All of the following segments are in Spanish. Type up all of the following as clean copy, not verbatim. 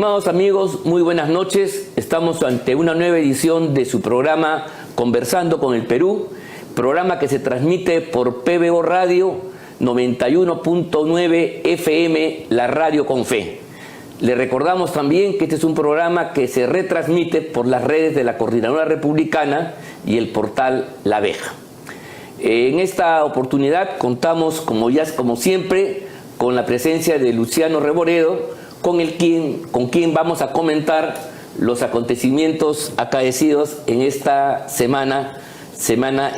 Estimados amigos, muy buenas noches. Estamos ante una nueva edición de su programa Conversando con el Perú, programa que se transmite por PBO Radio 91.9 FM, la radio con fe. Le recordamos también que este es un programa que se retransmite por las redes de la Coordinadora Republicana y el portal La Abeja. En esta oportunidad contamos, como siempre, con la presencia de Luciano Reboredo, con quien vamos a comentar los acontecimientos acaecidos en esta semana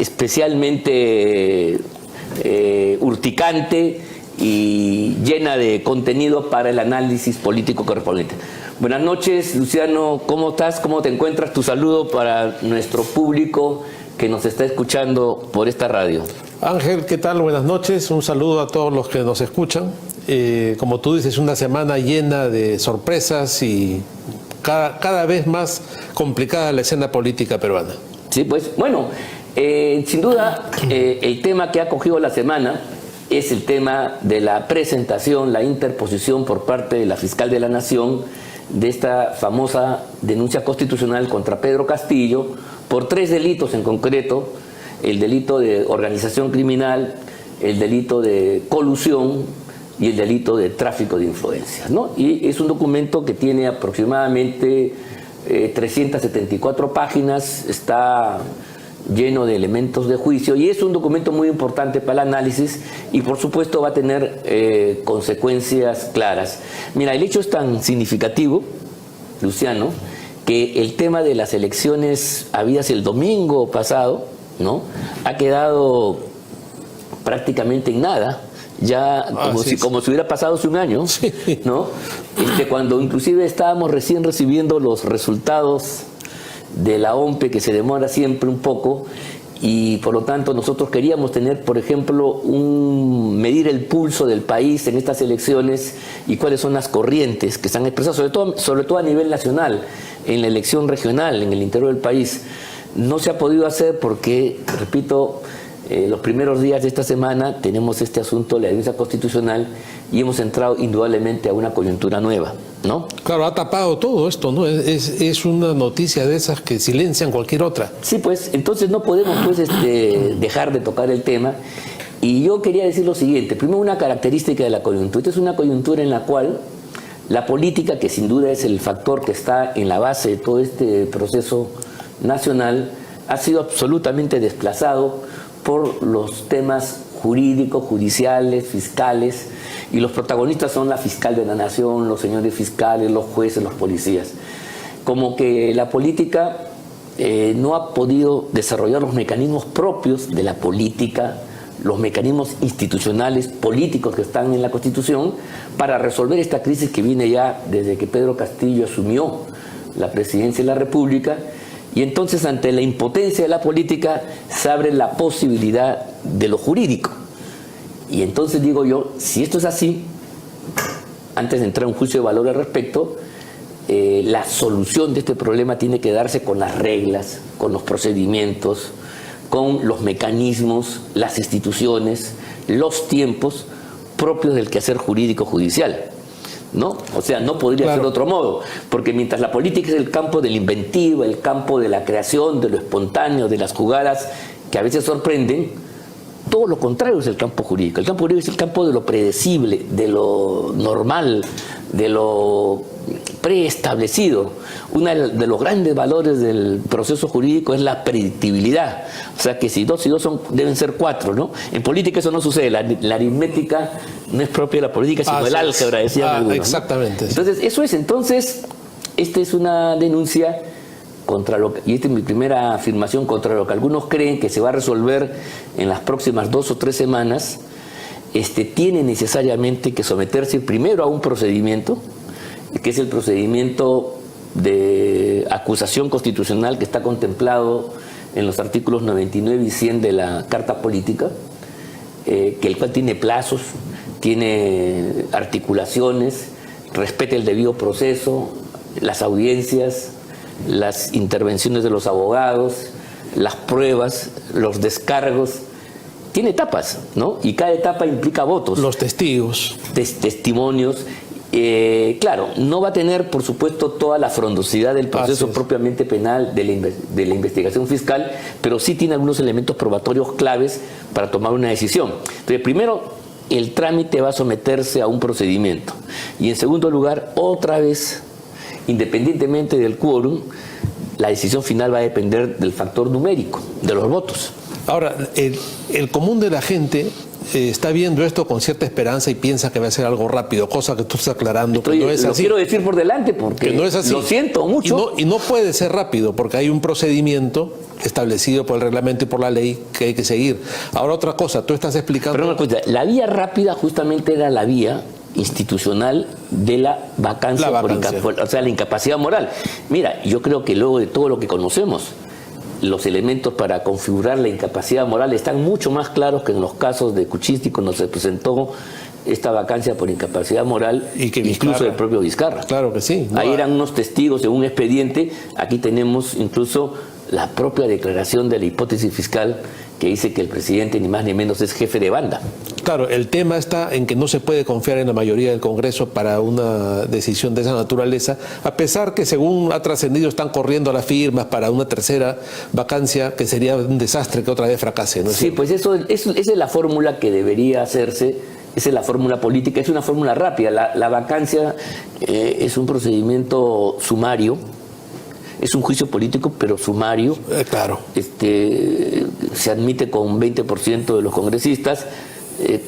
especialmente urticante y llena de contenido para el análisis político correspondiente. Buenas noches, Luciano, ¿cómo estás? ¿Cómo te encuentras? Tu saludo para nuestro público que nos está escuchando por esta radio. Ángel, ¿qué tal? Buenas noches. Un saludo a todos los que nos escuchan. Como tú dices, una semana llena de sorpresas y cada vez más complicada la escena política peruana. Sí, pues, bueno, sin duda, el tema que ha cogido la semana es el tema de la presentación, la interposición por parte de la fiscal de la Nación de esta famosa denuncia constitucional contra Pedro Castillo por 3 delitos en concreto: el delito de organización criminal, el delito de colusión y el delito de tráfico de influencias, ¿no? Y es un documento que tiene aproximadamente 374 páginas, está lleno de elementos de juicio y es un documento muy importante para el análisis y por supuesto va a tener consecuencias claras. Mira, el hecho es tan significativo, Luciano, que el tema de las elecciones habidas el domingo pasado, ¿no?, ha quedado prácticamente en nada, ya como si hubiera pasado hace un año, sí, ¿no? Cuando inclusive estábamos recién recibiendo los resultados de la OMPE, que se demora siempre un poco, y por lo tanto nosotros queríamos tener, por ejemplo, medir el pulso del país en estas elecciones y cuáles son las corrientes que están expresadas, sobre todo a nivel nacional, en la elección regional, en el interior del país. No se ha podido hacer porque, repito, los primeros días de esta semana tenemos este asunto de la denuncia constitucional y hemos entrado indudablemente a una coyuntura nueva, ¿no? Claro, ha tapado todo esto, ¿no? Es una noticia de esas que silencian cualquier otra. Sí, pues, entonces no podemos dejar de tocar el tema. Y yo quería decir lo siguiente: primero, una característica de la coyuntura. Esta es una coyuntura en la cual la política, que sin duda es el factor que está en la base de todo este proceso nacional, ha sido absolutamente desplazado por los temas jurídicos, judiciales, fiscales, y los protagonistas son la fiscal de la Nación, los señores fiscales, los jueces, los policías. Como que la política no ha podido desarrollar los mecanismos propios de la política, los mecanismos institucionales, políticos que están en la Constitución, para resolver esta crisis que viene ya desde que Pedro Castillo asumió la presidencia de la República. Y entonces, ante la impotencia de la política, se abre la posibilidad de lo jurídico. Y entonces digo yo, si esto es así, antes de entrar a un juicio de valor al respecto, la solución de este problema tiene que darse con las reglas, con los procedimientos, con los mecanismos, las instituciones, los tiempos propios del quehacer jurídico judicial, ¿no? O sea, no podría ser de otro modo, porque mientras la política es el campo de la inventiva, el campo de la creación, de lo espontáneo, de las jugadas que a veces sorprenden, todo lo contrario es el campo jurídico. El campo jurídico es el campo de lo predecible, de lo normal, de lo preestablecido. Uno de los grandes valores del proceso jurídico es la predictibilidad. O sea que si 2 y 2 deben ser 4, ¿no? En política eso no sucede. La aritmética no es propia de la política, sino el álgebra, decían algunos, exactamente. ¿no? Entonces, eso es. Entonces, esta es una denuncia contra y esta es mi primera afirmación, contra lo que algunos creen que se va a resolver en las próximas 2 o 3 semanas. Tiene necesariamente que someterse primero a un procedimiento, que es el procedimiento de acusación constitucional que está contemplado en los artículos 99 y 100 de la Carta Política, el cual tiene plazos, tiene articulaciones, respeta el debido proceso, las audiencias, las intervenciones de los abogados, las pruebas, los descargos. Tiene etapas, ¿no? Y cada etapa implica votos. Los testigos. Testimonios. Claro, no va a tener, por supuesto, toda la frondosidad del proceso propiamente penal de la investigación fiscal, pero sí tiene algunos elementos probatorios claves para tomar una decisión. Entonces, primero, el trámite va a someterse a un procedimiento. Y en segundo lugar, otra vez, independientemente del quórum, la decisión final va a depender del factor numérico, de los votos. Ahora, el común de la gente está viendo esto con cierta esperanza y piensa que va a ser algo rápido, cosa que tú estás aclarando que no es así. Lo quiero decir por delante porque no es así. Lo siento mucho. Y no puede ser rápido porque hay un procedimiento establecido por el reglamento y por la ley que hay que seguir. Ahora otra cosa, tú estás explicando... Pero una cosa, la vía rápida justamente era la vía institucional de la vacancia. O sea, la incapacidad moral. Mira, yo creo que luego de todo lo que conocemos, los elementos para configurar la incapacidad moral están mucho más claros que en los casos de Kuczynski cuando se presentó esta vacancia por incapacidad moral, y que incluso del propio Vizcarra. Claro que sí. Ahí eran unos testigos de un expediente. Aquí tenemos incluso la propia declaración de la hipótesis fiscal que dice que el presidente ni más ni menos es jefe de banda. Claro, el tema está en que no se puede confiar en la mayoría del Congreso para una decisión de esa naturaleza, a pesar que según ha trascendido están corriendo las firmas para una tercera vacancia, que sería un desastre que otra vez fracase, ¿no? Sí, pues esa es la fórmula que debería hacerse, esa es la fórmula política, es una fórmula rápida. La vacancia es un procedimiento sumario, es un juicio político, pero sumario. Claro. Se admite con 20% de los congresistas,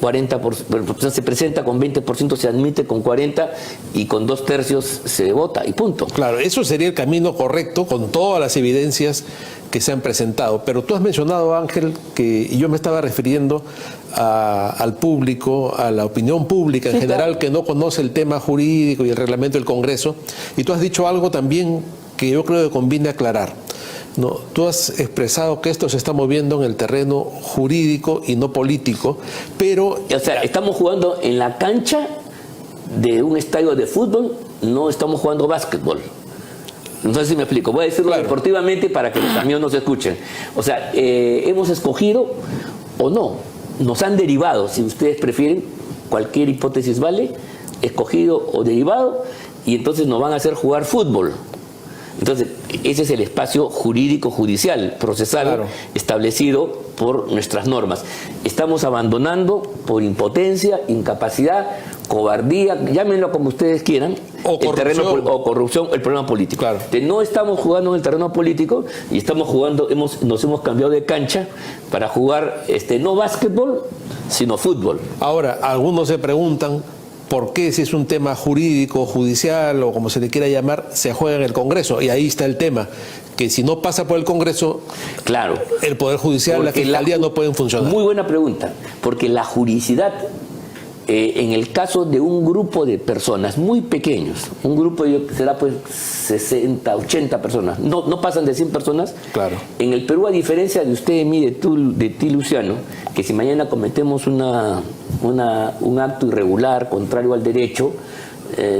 40%, se presenta con 20%, se admite con 40% y con 2/3 se vota y punto. Claro, eso sería el camino correcto con todas las evidencias que se han presentado. Pero tú has mencionado, Ángel, que yo me estaba refiriendo al público, a la opinión pública en general, que no conoce el tema jurídico y el reglamento del Congreso. Y tú has dicho algo también que yo creo que conviene aclarar. No, tú has expresado que esto se está moviendo en el terreno jurídico y no político, pero... O sea, estamos jugando en la cancha de un estadio de fútbol, no estamos jugando básquetbol. No sé si me explico. Voy a decirlo deportivamente para que los amigos nos escuchen. O sea, hemos escogido o no, nos han derivado, si ustedes prefieren, cualquier hipótesis vale, escogido o derivado, y entonces nos van a hacer jugar fútbol. Entonces, ese es el espacio jurídico, judicial, procesal, establecido por nuestras normas. Estamos abandonando por impotencia, incapacidad, cobardía, llámenlo como ustedes quieran, o corrupción, el problema político. Claro. No estamos jugando en el terreno político y estamos jugando, nos hemos cambiado de cancha para jugar no básquetbol, sino fútbol. Ahora, algunos se preguntan por qué, si es un tema jurídico, judicial o como se le quiera llamar, se juega en el Congreso. Y ahí está el tema, que si no pasa por el Congreso, claro, el Poder Judicial, la Fiscalía no pueden funcionar. Muy buena pregunta, porque la juridicidad, en el caso de un grupo de personas muy pequeños, un grupo será pues 60, 80 personas, no pasan de 100 personas. Claro. En el Perú, a diferencia de usted y mí, de ti, Luciano, que si mañana cometemos un acto irregular, contrario al derecho,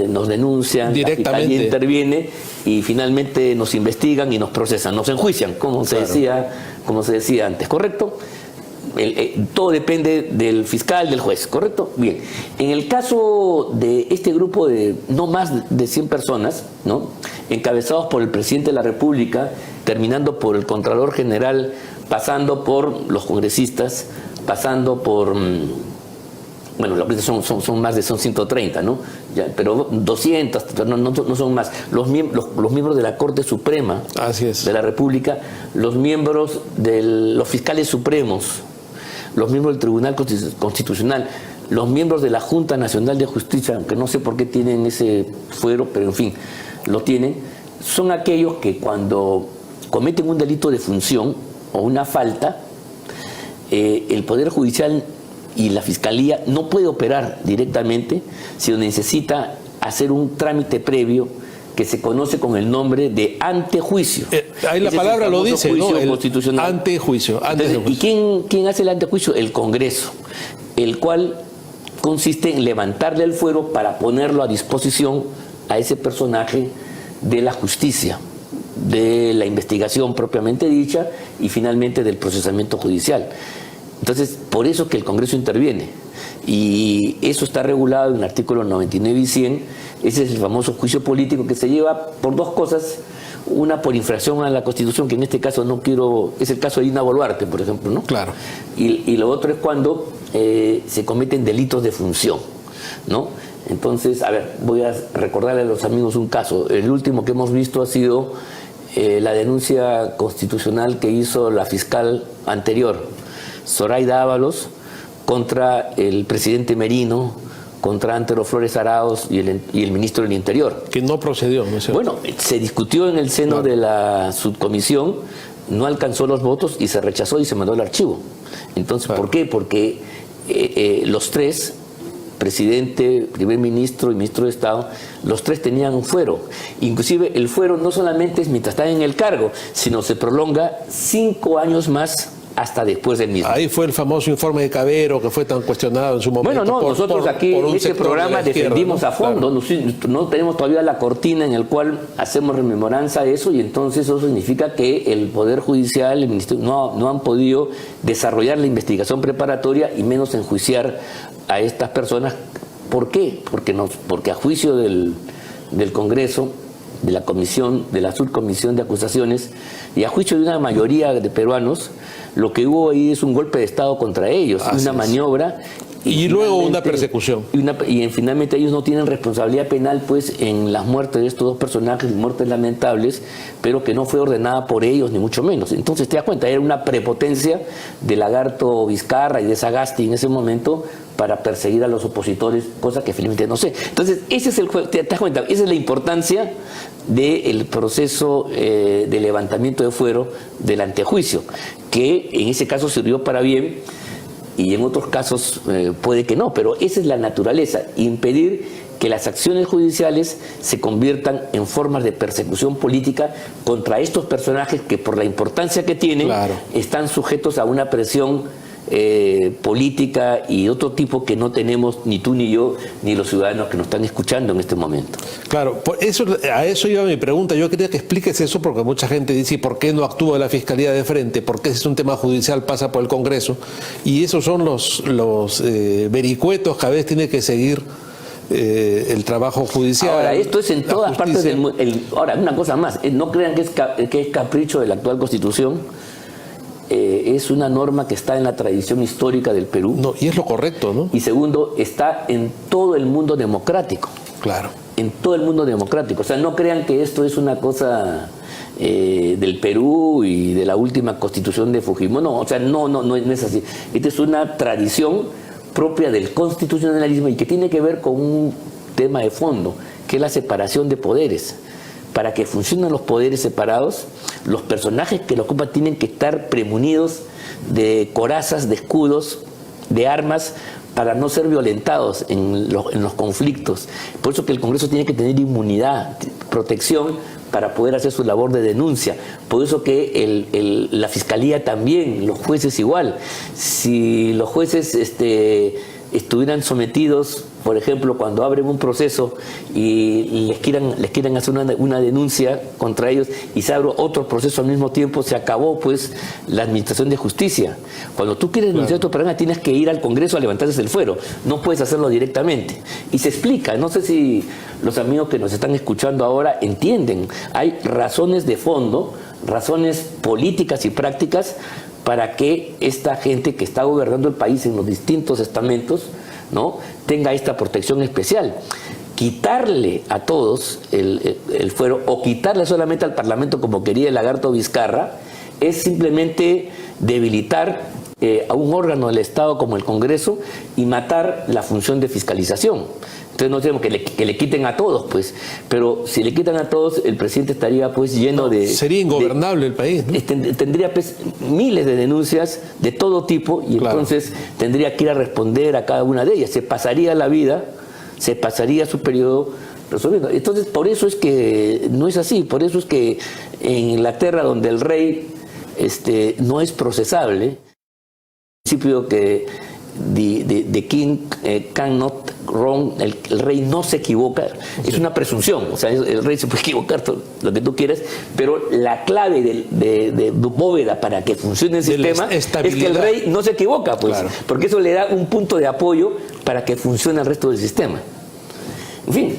nos denuncian, la Fiscalía interviene y finalmente nos investigan y nos procesan, nos enjuician, como se decía antes, ¿correcto? Todo depende del fiscal, del juez, ¿correcto? Bien, en el caso de este grupo de no más de 100 personas, ¿no?, encabezados por el presidente de la República, terminando por el Contralor General, pasando por los congresistas, pasando por... Bueno, son más de 130, ¿no? Ya, pero 200, no son más. Los miembros de la Corte Suprema de la República, los miembros los fiscales supremos, los miembros del Tribunal Constitucional, los miembros de la Junta Nacional de Justicia, aunque no sé por qué tienen ese fuero, pero en fin, lo tienen, son aquellos que cuando cometen un delito de función o una falta, el Poder Judicial y la Fiscalía no puede operar directamente, sino necesita hacer un trámite previo que se conoce con el nombre de antejuicio. Ahí la palabra lo dice, ¿no? El constitucional. Antejuicio. ¿Y quién hace el antejuicio? El Congreso, el cual consiste en levantarle el fuero para ponerlo a disposición a ese personaje de la justicia, de la investigación propiamente dicha y finalmente del procesamiento judicial. Entonces, por eso es que el Congreso interviene. Y eso está regulado en el artículo 99 y 100. Ese es el famoso juicio político que se lleva por dos cosas. Una por infracción a la Constitución, que en este caso no quiero... Es el caso de Dina Boluarte, por ejemplo, ¿no? Claro. Y lo otro es cuando se cometen delitos de función, ¿no? Entonces, a ver, voy a recordarle a los amigos un caso. El último que hemos visto ha sido la denuncia constitucional que hizo la fiscal anterior, Zoraida Ábalos, contra el presidente Merino, contra Antero Flores Arauz y el ministro del Interior. Que no procedió, ¿no es cierto? Bueno, se discutió en el seno de la subcomisión, no alcanzó los votos y se rechazó y se mandó al archivo. Entonces, ¿por qué? Porque los tres, presidente, primer ministro y ministro de Estado, los tres tenían un fuero. Inclusive el fuero no solamente es mientras están en el cargo, sino se prolonga 5 años más hasta después del mismo. Ahí fue el famoso informe de Cabero que fue tan cuestionado en su momento. Bueno, no, nosotros aquí en este programa defendimos a fondo, Claro. no tenemos todavía la cortina en el cual hacemos rememoranza a eso, y entonces eso significa que el Poder Judicial, el Ministerio, no han podido desarrollar la investigación preparatoria y menos enjuiciar a estas personas. ¿Por qué? Porque a juicio del Congreso, de la comisión, de la subcomisión de acusaciones, y a juicio de una mayoría de peruanos, lo que hubo ahí es un golpe de Estado contra ellos, una maniobra. Y luego una persecución. Y finalmente ellos no tienen responsabilidad penal pues en las muertes de estos dos personajes, muertes lamentables, pero que no fue ordenada por ellos, ni mucho menos. Entonces te das cuenta, era una prepotencia de Lagarto Vizcarra y de Sagasti en ese momento para perseguir a los opositores, cosa que finalmente no sé. Entonces, ese es te das cuenta, esa es la importancia del proceso de levantamiento de fuero del antejuicio, que en ese caso sirvió para bien, y en otros casos puede que no, pero esa es la naturaleza, impedir que las acciones judiciales se conviertan en formas de persecución política contra estos personajes que por la importancia que tienen están sujetos a una presión política y otro tipo que no tenemos ni tú ni yo ni los ciudadanos que nos están escuchando en este momento. Claro, a eso iba mi pregunta. Yo quería que expliques eso porque mucha gente dice, ¿y por qué no actúa la Fiscalía de frente? ¿Por qué si es un tema judicial pasa por el Congreso? Y esos son los vericuetos que a veces tiene que seguir el trabajo judicial. Ahora, esto es en todas partes del mundo. Ahora, una cosa más, no crean que es capricho de la actual Constitución. Es una norma que está en la tradición histórica del Perú. No, y es lo correcto, ¿no? Y segundo, está en todo el mundo democrático. Claro. En todo el mundo democrático. O sea, no crean que esto es una cosa del Perú y de la última constitución de Fujimori. No, o sea, no es así. Esta es una tradición propia del constitucionalismo y que tiene que ver con un tema de fondo, que es la separación de poderes. Para que funcionen los poderes separados, los personajes que lo ocupan tienen que estar premunidos de corazas, de escudos, de armas, para no ser violentados en los conflictos. Por eso que el Congreso tiene que tener inmunidad, protección, para poder hacer su labor de denuncia. Por eso que la Fiscalía también, los jueces igual. Si los jueces estuvieran sometidos, por ejemplo, cuando abren un proceso y les quieran hacer una denuncia contra ellos y se abre otro proceso al mismo tiempo, se acabó pues la administración de justicia. Cuando tú quieres denunciar tu programa tienes que ir al Congreso a levantarse el fuero, no puedes hacerlo directamente. Y se explica, no sé si los amigos que nos están escuchando ahora entienden, hay razones de fondo, razones políticas y prácticas para que esta gente que está gobernando el país en los distintos estamentos, ¿no?, tenga esta protección especial. Quitarle a todos el fuero o quitarle solamente al Parlamento como quería el Lagarto Vizcarra es simplemente debilitar a un órgano del Estado como el Congreso y matar la función de fiscalización. Entonces no tenemos que le quiten a todos, pues, pero si le quitan a todos, el presidente estaría pues lleno de... Sería ingobernable el país, ¿no? Tendría pues miles de denuncias de todo tipo y entonces tendría que ir a responder a cada una de ellas. Se pasaría la vida, se pasaría su periodo resolviendo. Entonces por eso es que no es así, por eso es que en Inglaterra, donde el rey no es procesable, el principio que the king cannot Ron, el rey no se equivoca, es una presunción, o sea, el rey se puede equivocar todo lo que tú quieras, pero la clave de bóveda para que funcione el sistema es que el rey no se equivoca, pues, claro, porque eso le da un punto de apoyo para que funcione el resto del sistema. En fin,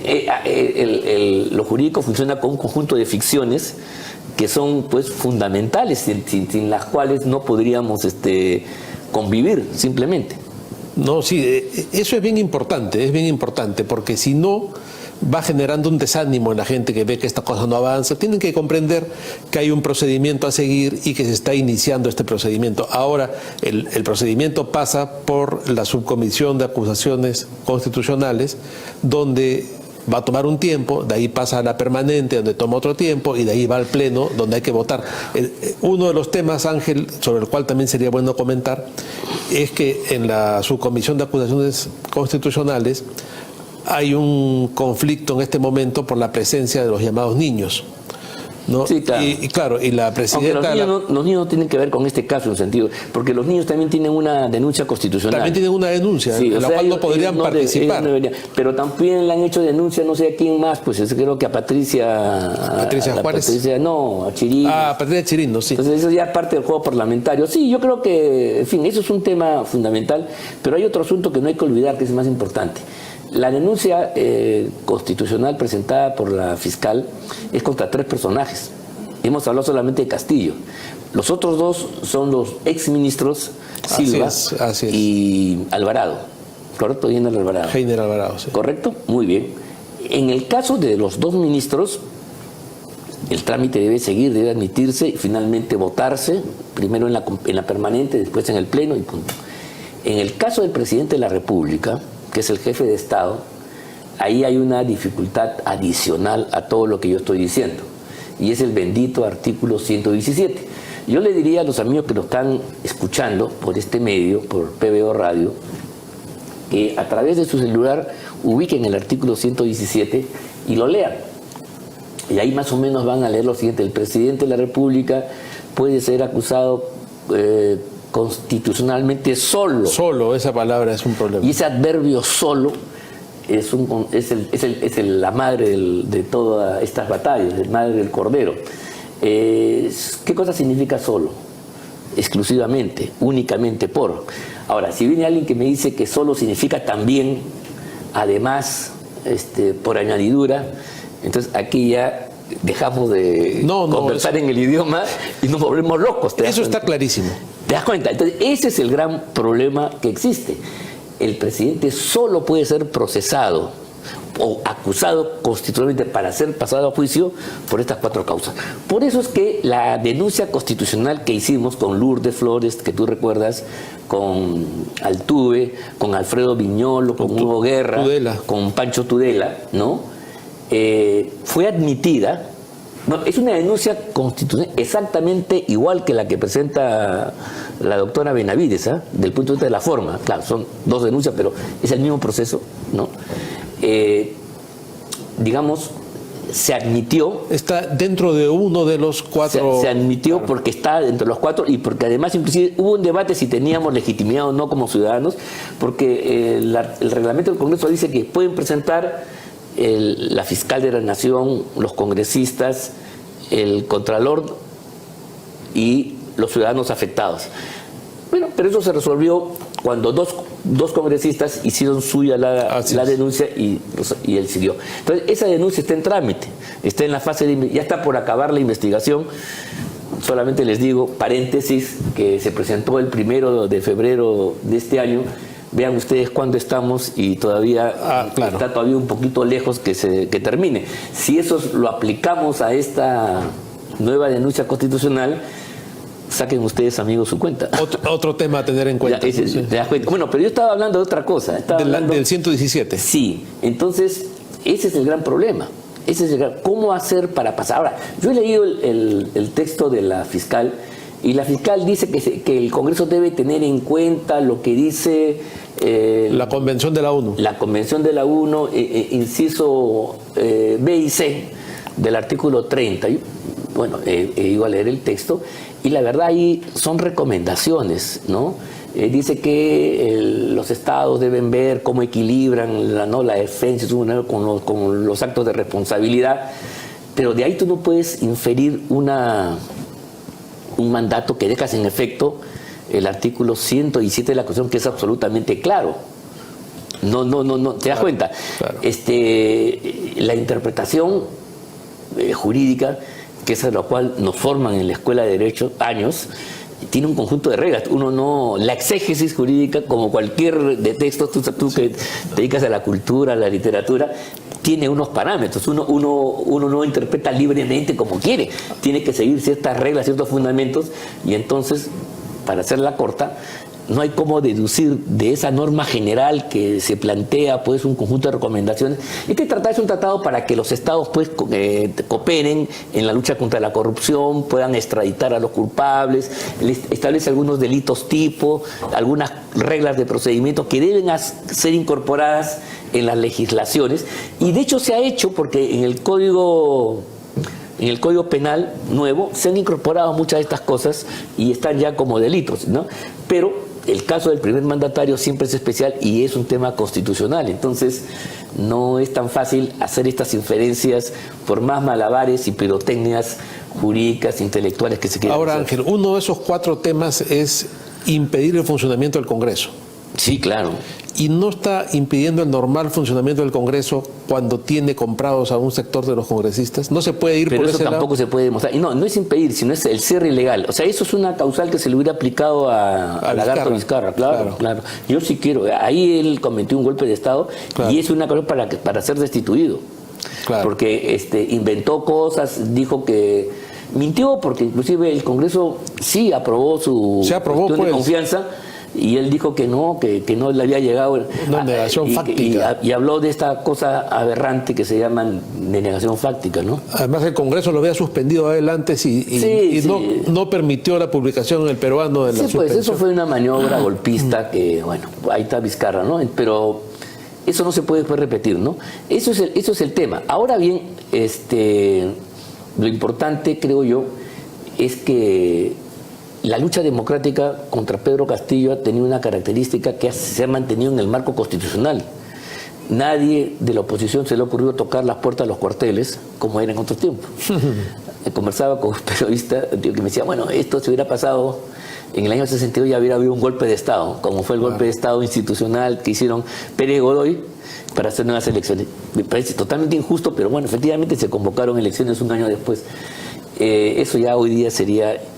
lo jurídico funciona con un conjunto de ficciones que son pues fundamentales, sin las cuales no podríamos convivir simplemente. No, sí, eso es bien importante, porque si no va generando un desánimo en la gente que ve que esta cosa no avanza. Tienen que comprender que hay un procedimiento a seguir y que se está iniciando este procedimiento. Ahora, el procedimiento pasa por la subcomisión de acusaciones constitucionales, donde va a tomar un tiempo, de ahí pasa a la permanente, donde toma otro tiempo, y de ahí va al pleno, donde hay que votar. Uno de los temas, Ángel, sobre el cual también sería bueno comentar, es que en la subcomisión de acusaciones constitucionales hay un conflicto en este momento por la presencia de los llamados niños, ¿no? Sí, claro. Y claro, y la presidenta... Los niños no tienen que ver con este caso en un sentido, porque los niños también tienen una denuncia constitucional. También tienen una denuncia, sí, en la cual no podrían participar. Pero también le han hecho denuncia, no sé a quién más, pues creo que a Patricia Juárez. A Chirinos. A Patricia Chirinos, sí. Entonces eso ya es parte del juego parlamentario. Sí, yo creo que, en fin, eso es un tema fundamental, pero hay otro asunto que no hay que olvidar, que es más importante. La denuncia constitucional presentada por la fiscal es contra 3 personajes. Hemos hablado solamente de Castillo. Los otros 2 son los exministros Silva así es. Y Alvarado. ¿Correcto? Heiner Alvarado. Heiner Alvarado, sí. ¿Correcto? Muy bien. En el caso de los 2 ministros, el trámite debe seguir, debe admitirse y finalmente votarse, primero en la permanente, después en el pleno y punto. En el caso del presidente de la República, que es el jefe de Estado, ahí hay una dificultad adicional a todo lo que yo estoy diciendo, y es el bendito artículo 117. Yo le diría a los amigos que lo están escuchando por este medio, por PBO Radio, que a través de su celular ubiquen el artículo 117 y lo lean. Y ahí más o menos van a leer lo siguiente: el presidente de la República puede ser acusado constitucionalmente solo. Solo, esa palabra es un problema. Y ese adverbio solo es la madre de todas estas batallas, la madre del cordero. ¿Qué cosa significa solo? Exclusivamente, únicamente por. Ahora, si viene alguien que me dice que solo significa también, además, por añadidura, entonces aquí ya dejamos de conversar en el idioma y nos volvemos locos. Eso está clarísimo. ¿Te das cuenta? Entonces, ese es el gran problema que existe. El presidente solo puede ser procesado o acusado constitucionalmente para ser pasado a juicio por estas 4 causas. Por eso es que la denuncia constitucional que hicimos con Lourdes Flores, que tú recuerdas, con Altuve, con Alfredo Viñolo, con Hugo Guerra, Tudela, con Pancho Tudela, ¿no? Fue admitida. No, es una denuncia constitucional exactamente igual que la que presenta la doctora Benavides, del punto de vista de la forma. Claro, son 2 denuncias, pero es el mismo proceso, ¿no? Digamos, se admitió. Está dentro de uno de los 4. Se admitió porque está dentro de los 4 y porque además inclusive hubo un debate si teníamos legitimidad o no como ciudadanos, porque el reglamento del Congreso dice que pueden presentar la fiscal de la Nación, los congresistas, el contralor y los ciudadanos afectados. Bueno, pero eso se resolvió cuando dos congresistas hicieron suya la denuncia y él siguió. Entonces, esa denuncia está en trámite, está en la fase ya está por acabar la investigación. Solamente les digo, paréntesis, que se presentó el 1 de febrero de este año. Vean ustedes cuándo estamos y todavía está todavía un poquito lejos que termine. Si eso lo aplicamos a esta nueva denuncia constitucional, saquen ustedes, amigos, su cuenta. Otro tema a tener en cuenta. ¿Te das cuenta? Bueno, pero yo estaba hablando de otra cosa. Del 117. Sí, entonces ese es el gran problema. ¿Cómo hacer para pasar? Ahora, yo he leído el texto de la fiscal. Y la fiscal dice que el Congreso debe tener en cuenta lo que dice... la Convención de la ONU. La Convención de la ONU, inciso B y C del artículo 30. Bueno, he ido a leer el texto y la verdad ahí son recomendaciones, ¿no? dice que los estados deben ver cómo equilibran la defensa con los actos de responsabilidad, pero de ahí tú no puedes inferir un mandato que dejas en efecto el artículo 117 de la Constitución, que es absolutamente claro. No, ¿te das cuenta? Claro. La interpretación jurídica, que es a la cual nos forman en la Escuela de Derecho años, tiene un conjunto de reglas. La exégesis jurídica, como cualquier de textos, tú que te dedicas a la cultura, a la literatura, tiene unos parámetros. Uno no interpreta libremente como quiere. Tiene que seguir ciertas reglas, ciertos fundamentos, y entonces, para hacerla corta, no hay cómo deducir de esa norma general que se plantea pues un conjunto de recomendaciones. Este tratado es un tratado para que los estados pues cooperen en la lucha contra la corrupción, puedan extraditar a los culpables, establece algunos delitos tipo, algunas reglas de procedimiento que deben ser incorporadas en las legislaciones, y de hecho se ha hecho porque en el Código Penal nuevo se han incorporado muchas de estas cosas y están ya como delitos, ¿no? Pero el caso del primer mandatario siempre es especial y es un tema constitucional. Entonces, no es tan fácil hacer estas inferencias por más malabares y pirotecnias jurídicas, intelectuales que se quieran Ahora, hacer. Ángel, uno de esos 4 temas es impedir el funcionamiento del Congreso. Sí, claro. Y no está impidiendo el normal funcionamiento del Congreso cuando tiene comprados a un sector de los congresistas. No se puede ir Pero por eso ese lado. tampoco se puede demostrar. Y no es impedir, sino es el cierre ilegal. O sea, eso es una causal que se le hubiera aplicado a Lagarto Vizcarra. Claro. Yo sí quiero. Ahí él cometió un golpe de Estado, claro, y es una cosa para ser destituido. Claro. Porque inventó cosas, dijo que mintió, porque inclusive el Congreso sí aprobó su cuestión de confianza. Y él dijo que no le había llegado una negación fáctica. Y habló de esta cosa aberrante que se llama denegación fáctica, ¿no? Además el Congreso lo había suspendido a él antes y no permitió la publicación en el peruano de la suspensión. Pues eso fue una maniobra golpista que, bueno, ahí está Vizcarra, ¿no? Pero eso no se puede después repetir, ¿no? Eso es el tema. Ahora bien, lo importante, creo yo, es que la lucha democrática contra Pedro Castillo ha tenido una característica que se ha mantenido en el marco constitucional. Nadie de la oposición se le ha ocurrido tocar las puertas de los cuarteles como era en otros tiempos. Conversaba con un periodista que me decía, bueno, esto se hubiera pasado en el año 62, ya hubiera habido un golpe de Estado, como fue el golpe de Estado institucional que hicieron Pérez Godoy para hacer nuevas elecciones. Me parece totalmente injusto, pero bueno, efectivamente se convocaron elecciones un año después. Eso ya hoy día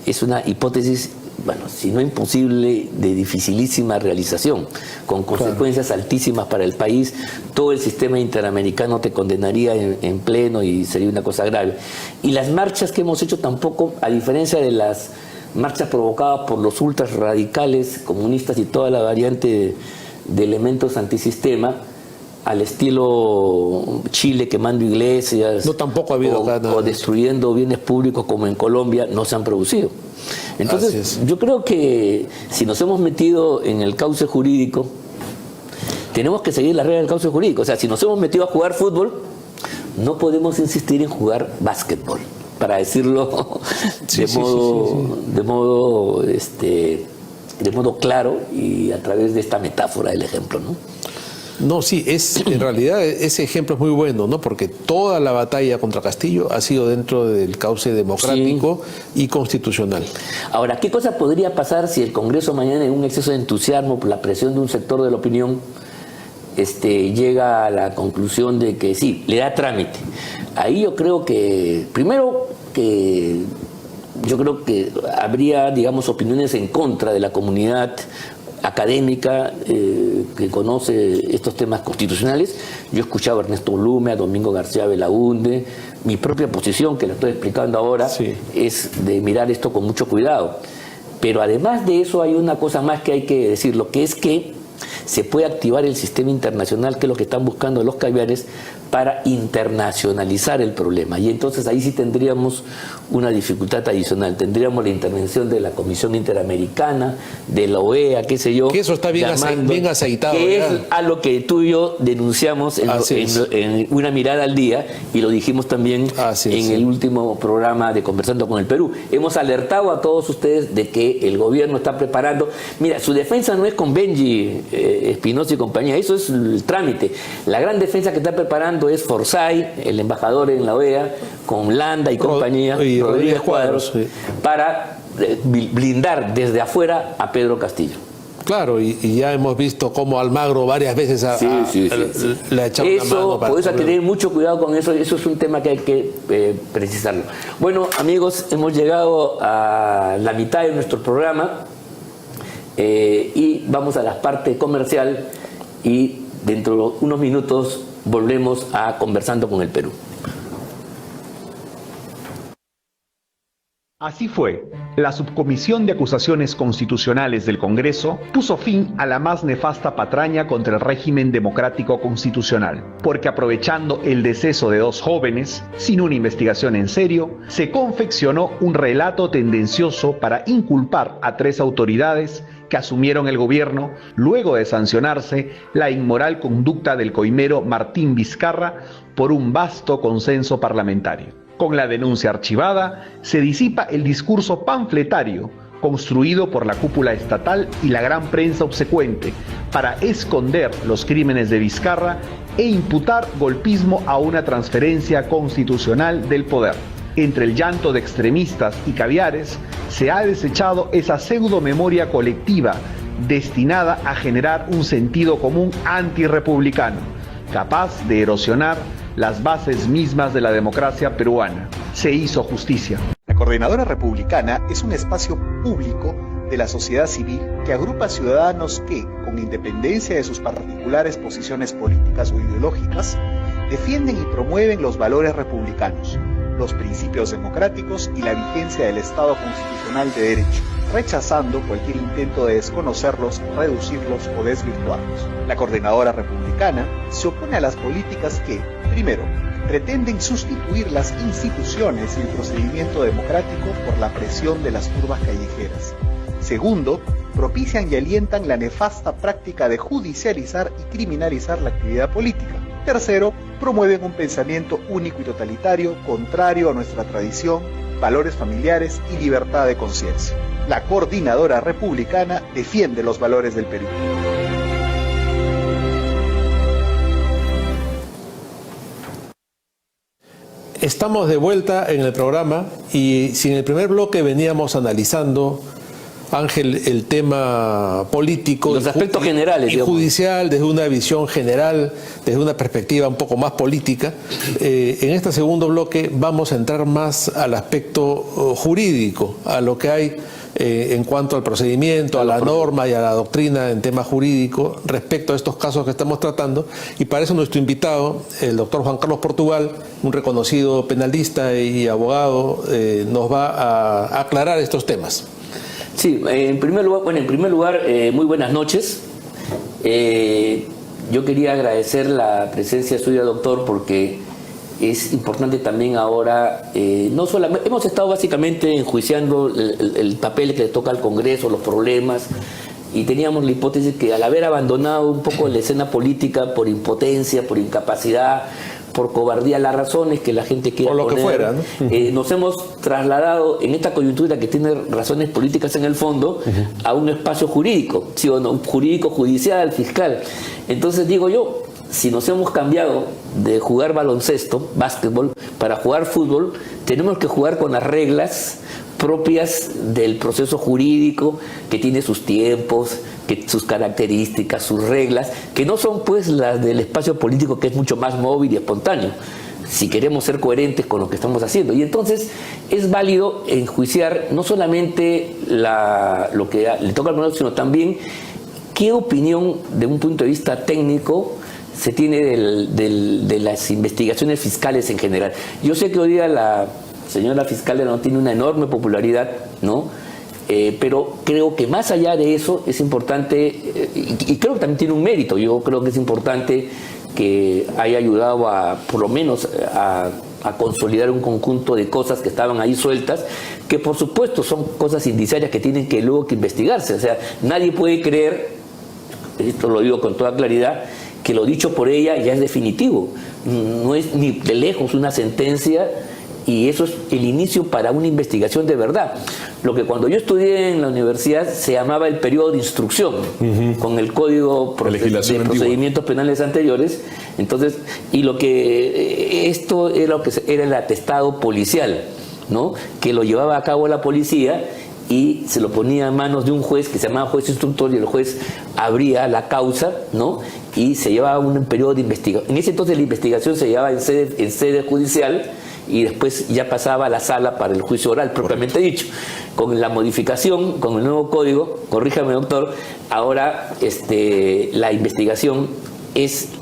es una hipótesis, bueno, si no imposible, de dificilísima realización, con consecuencias altísimas para el país. Todo el sistema interamericano te condenaría en pleno y sería una cosa grave. Y las marchas que hemos hecho tampoco, a diferencia de las marchas provocadas por los ultras radicales, comunistas y toda la variante de elementos antisistema, al estilo Chile quemando iglesias, no, tampoco ha habido o destruyendo bienes públicos como en Colombia, no se han producido. Entonces, yo creo que si nos hemos metido en el cauce jurídico, tenemos que seguir las reglas del cauce jurídico. O sea, si nos hemos metido a jugar fútbol, no podemos insistir en jugar básquetbol, para decirlo de modo claro y a través de esta metáfora del ejemplo, ¿no? No, sí, en realidad ese ejemplo es muy bueno, ¿no? Porque toda la batalla contra Castillo ha sido dentro del cauce democrático y constitucional. Ahora, ¿qué cosa podría pasar si el Congreso mañana, en un exceso de entusiasmo por la presión de un sector de la opinión, llega a la conclusión de que sí, le da trámite? Ahí yo creo que, primero, yo creo que habría, digamos, opiniones en contra de la comunidad académica que conoce estos temas constitucionales. Yo he escuchado a Ernesto Blume, a Domingo García Belaúnde. Mi propia posición, que la estoy explicando ahora, es de mirar esto con mucho cuidado. Pero además de eso hay una cosa más que hay que decirlo, que es que se puede activar el sistema internacional, que es lo que están buscando los caviares, para internacionalizar el problema. Y entonces ahí sí tendríamos una dificultad adicional. Tendríamos la intervención de la Comisión Interamericana, de la OEA, qué sé yo. Que eso está bien aceitado. Que es a lo que tú y yo denunciamos en Una Mirada al Día, y lo dijimos también en el último programa de Conversando con el Perú. Hemos alertado a todos ustedes de que el gobierno está preparando. Mira, su defensa no es con Benji Espinosa y compañía, eso es el trámite. La gran defensa que está preparando es Forsyth, el embajador en la OEA, con Landa y compañía, y Rodríguez Cuadros, para blindar desde afuera a Pedro Castillo. Claro, y ya hemos visto cómo Almagro varias veces le ha echado una mano. Por eso hay que tener mucho cuidado con eso. Eso es un tema que hay que precisarlo. Bueno, amigos, hemos llegado a la mitad de nuestro programa y vamos a la parte comercial, y dentro de unos minutos volvemos a Conversando con el Perú. Así fue. La Subcomisión de Acusaciones Constitucionales del Congreso puso fin a la más nefasta patraña contra el régimen democrático constitucional, porque aprovechando el deceso de 2 jóvenes, sin una investigación en serio, se confeccionó un relato tendencioso para inculpar a 3 autoridades que asumieron el gobierno luego de sancionarse la inmoral conducta del coimero Martín Vizcarra por un vasto consenso parlamentario. Con la denuncia archivada, se disipa el discurso panfletario construido por la cúpula estatal y la gran prensa obsecuente para esconder los crímenes de Vizcarra e imputar golpismo a una transferencia constitucional del poder. Entre el llanto de extremistas y caviares, se ha desechado esa pseudo-memoria colectiva destinada a generar un sentido común antirrepublicano, capaz de erosionar las bases mismas de la democracia peruana. Se hizo justicia. La Coordinadora Republicana es un espacio público de la sociedad civil que agrupa ciudadanos que, con independencia de sus particulares posiciones políticas o ideológicas, defienden y promueven los valores republicanos, los principios democráticos y la vigencia del Estado constitucional de derecho, rechazando cualquier intento de desconocerlos, reducirlos o desvirtuarlos. La Coordinadora Republicana se opone a las políticas que, primero, pretenden sustituir las instituciones y el procedimiento democrático por la presión de las turbas callejeras. Segundo, propician y alientan la nefasta práctica de judicializar y criminalizar la actividad política. Tercero, promueven un pensamiento único y totalitario, contrario a nuestra tradición, valores familiares y libertad de conciencia. La Coordinadora Republicana defiende los valores del Perú. Estamos de vuelta en el programa, y si en el primer bloque veníamos analizando, Ángel, el tema político, los aspectos generales y judicial, desde una visión general, desde una perspectiva un poco más política, en este segundo bloque vamos a entrar más al aspecto jurídico, a lo que hay en cuanto al procedimiento, a la norma y a la doctrina en tema jurídico respecto a estos casos que estamos tratando. Y para eso nuestro invitado, el doctor Juan Carlos Portugal, un reconocido penalista y abogado, nos va a aclarar estos temas. Sí, en primer lugar, muy buenas noches. Yo quería agradecer la presencia suya, doctor, porque es importante también ahora, no solamente, hemos estado básicamente enjuiciando el papel que le toca al Congreso, los problemas, y teníamos la hipótesis que al haber abandonado un poco la escena política por impotencia, por incapacidad, por cobardía, las razones que la gente quiera poner, que fuera, ¿no? Nos hemos trasladado en esta coyuntura que tiene razones políticas en el fondo a un espacio jurídico, ¿sí o no? Jurídico, judicial, fiscal. Entonces digo yo, si nos hemos cambiado de jugar baloncesto, básquetbol, para jugar fútbol, tenemos que jugar con las reglas propias del proceso jurídico, que tiene sus tiempos, que sus características, sus reglas, que no son pues las del espacio político, que es mucho más móvil y espontáneo, si queremos ser coherentes con lo que estamos haciendo. Y entonces es válido enjuiciar no solamente lo que le toca al Congreso, sino también qué opinión de un punto de vista técnico se tiene de las investigaciones fiscales en general. Yo sé que hoy día la señora fiscal no tiene una enorme popularidad, ¿no? Pero creo que más allá de eso es importante, y creo que también tiene un mérito, yo creo que es importante que haya ayudado por lo menos a consolidar un conjunto de cosas que estaban ahí sueltas, que por supuesto son cosas indiciarias que tienen que luego que investigarse. O sea, nadie puede creer, esto lo digo con toda claridad, que lo dicho por ella ya es definitivo. No es ni de lejos una sentencia, y eso es el inicio para una investigación de verdad. Lo que cuando yo estudié en la universidad se llamaba el periodo de instrucción, con el Código de Procedimientos Penales anteriores. Entonces, y lo que esto era el atestado policial, ¿no? Que lo llevaba a cabo la policía y se lo ponía en manos de un juez que se llamaba juez instructor, y el juez abría la causa, ¿no? Y se llevaba un periodo de investigación. En ese entonces la investigación se llevaba en sede judicial, y después ya pasaba a la sala para el juicio oral propiamente dicho. Con la modificación, con el nuevo código, corríjame doctor, ahora la investigación